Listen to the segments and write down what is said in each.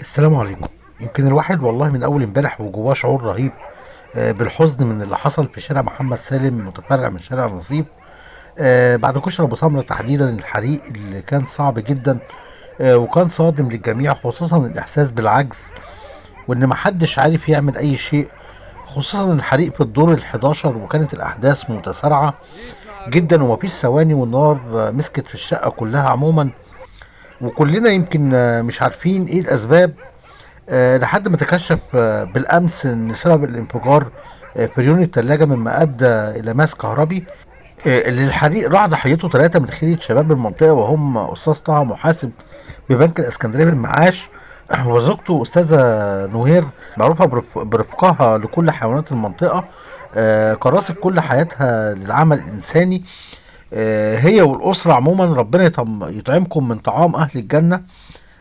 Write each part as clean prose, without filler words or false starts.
السلام عليكم. يمكن الواحد والله من اول امبارح وجواه شعور رهيب بالحزن من اللي حصل في شارع محمد سالم متفرع من شارع نصيب، بعد كشري ابو سمره تحديدا. الحريق اللي كان صعب جدا وكان صادم للجميع، خصوصا الاحساس بالعجز وان محدش عارف يعمل اي شيء، خصوصا الحريق في الدور ال11 وكانت الاحداث متسارعه جدا ومفيش ثواني، والنار مسكت في الشقه كلها عموما. وكلنا يمكن مش عارفين ايه الاسباب، لحد ما تكشف بالامس ان سبب الانفجار فريون الثلاجه، مما ادى الى ماس كهربي. اللي الحريق راح ضحيته 3 من خيرة شباب المنطقه، وهم استاذ طه محاسب ببنك الاسكندريه بالمعاش وزوجته استاذه نوهير، معروفه برفقها لكل حيوانات المنطقه، كرست كل حياتها للعمل الانساني. هي والاسره عموما، ربنا يطعمكم من طعام اهل الجنه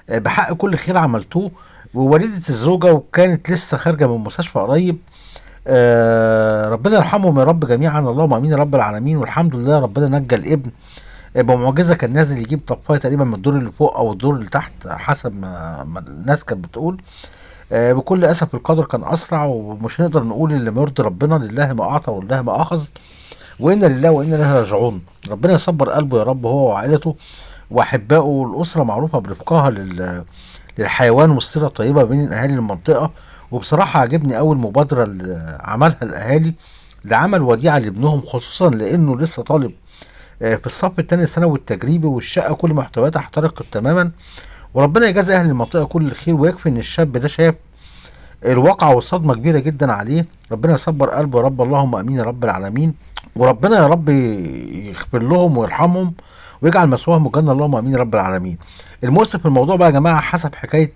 بحق كل خير عملتوه. ووالدة الزوجة وكانت لسه خارجة من المستشفى قريب، ربنا يرحمهم يا رب جميعا، اللهم امين يا رب العالمين. والحمد لله ربنا نجى الابن بمعجزة. كان نازل يجيب طفاية تقريبا من الدور اللي فوق او الدور اللي تحت حسب ما الناس كانت بتقول. بكل اسف القدر كان اسرع، ومش هنقدر نقول اللي ما يرضي ربنا، لله ما اعطى ولله ما اخذ، وانا لله وانا اليه راجعون. ربنا يصبر قلبه يا رب هو وعائلته واحبائه. الاسره معروفه برفقها للحيوان والصله الطيبه بين اهالي المنطقه. وبصراحه عجبني اول مبادره اللي عملها الاهالي لعمل وديعه لابنهم، خصوصا لانه لسه طالب في الصف الثاني الثانوي التجريبي، والشقه كل محتوياتها احترقت تماما. وربنا يجازي اهل المنطقه كل خير، ويكفي ان الشاب ده شاف الواقع والصدمه كبيره جدا عليه. ربنا يصبر قلبه يا رب، اللهم امين يا رب العالمين. وربنا يا رب يغفر لهم ويرحمهم ويجعل مثواهم الجنه، اللهم امين يا رب العالمين. المؤسف في الموضوع بقى يا جماعه، حسب حكايه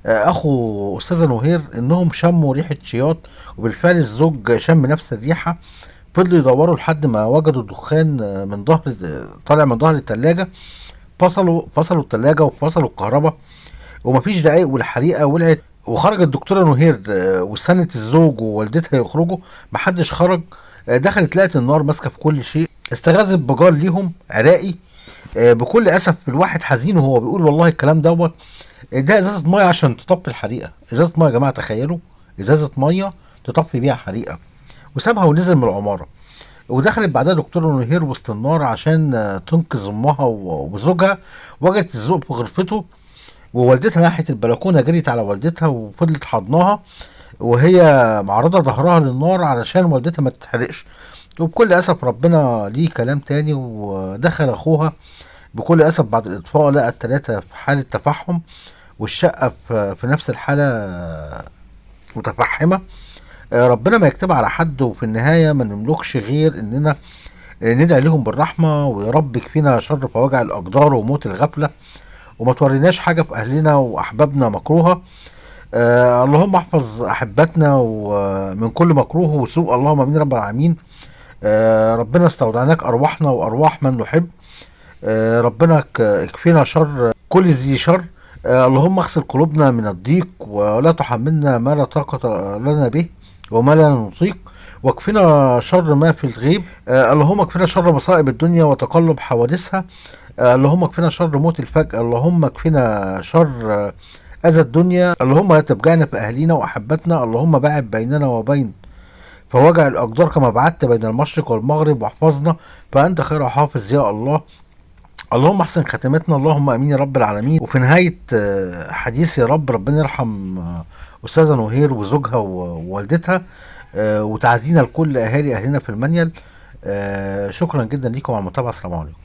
اخو استاذه نوهير، انهم شموا ريحه شياط، وبالفعل الزوج شم نفس الريحه. فضلوا يدوروا لحد ما وجدوا دخان من ظهر طالع من ظهر الثلاجه. فصلوا الثلاجه وفصلوا الكهرباء، ومفيش دقايق والحريقه ولعت. وخرجت الدكتوره نوهير واستنت الزوج ووالدتها يخرجوا، محدش خرج. دخلت لقت النار ماسكه في كل شيء، استغاثت بجار ليهم عراقي. بكل اسف الواحد حزين وهو بيقول والله الكلام دوت. ده ازازه ميه عشان تطفي الحريقه، ازازه ميه يا جماعه، تخيلوا ازازه ميه تطفي بيها حريقه. وسابها ونزل من العماره. ودخلت بعدها دكتوره نوهير وسط النار عشان تنقذ امها وزوجها. وجدت الذوق في غرفته، ووالدتها ناحيه البلكونه، جريت على والدتها وفضلت حضناها وهي معرضه ظهرها للنار علشان والدتها ما تتحرقش. وبكل اسف ربنا ليه كلام تاني، ودخل اخوها بكل اسف بعد الاطفاء، لقى ال3 في حاله تفحم، والشقه في نفس الحاله متفحمه. ربنا ما يكتب على حد، وفي النهايه ما نملكش غير اننا ندعي لهم بالرحمه، ويا رب يكفينا شر فواجع الاقدار وموت الغفله، وما توريناش حاجه في اهلنا واحبابنا مكروهه. اللهم احفظ احبتنا ومن كل مكروه وسوء، اللهم امين رب العالمين. ربنا استودعناك ارواحنا وارواح من نحب. ربنا يكفينا شر كل ذي شر. اللهم اغسل قلوبنا من الضيق، ولا تحملنا ما لا طاقة لنا به وما لا نطيق. واكفنا شر ما في الغيب. اللهم اكفنا شر مصائب الدنيا وتقلب حوادثها. اللهم اكفنا شر موت الفجأة. اللهم اكفنا شر أذى الدنيا. اللهم لا تفجعنا في أهلنا وأحبتنا. اللهم باعد بيننا وبين فوجع الأقدار كما بعدت بين المشرق والمغرب، واحفظنا فأنت خير حافظ يا الله. اللهم احسن خاتمتنا، اللهم امين يا رب العالمين. وفي نهاية حديث يا رب، ربنا يرحم أستاذة نوهير وزوجها ووالدتها، وتعزينا لكل أهالي أهلنا في المنيل. شكرا جدا لكم على المتابعة. السلام عليكم.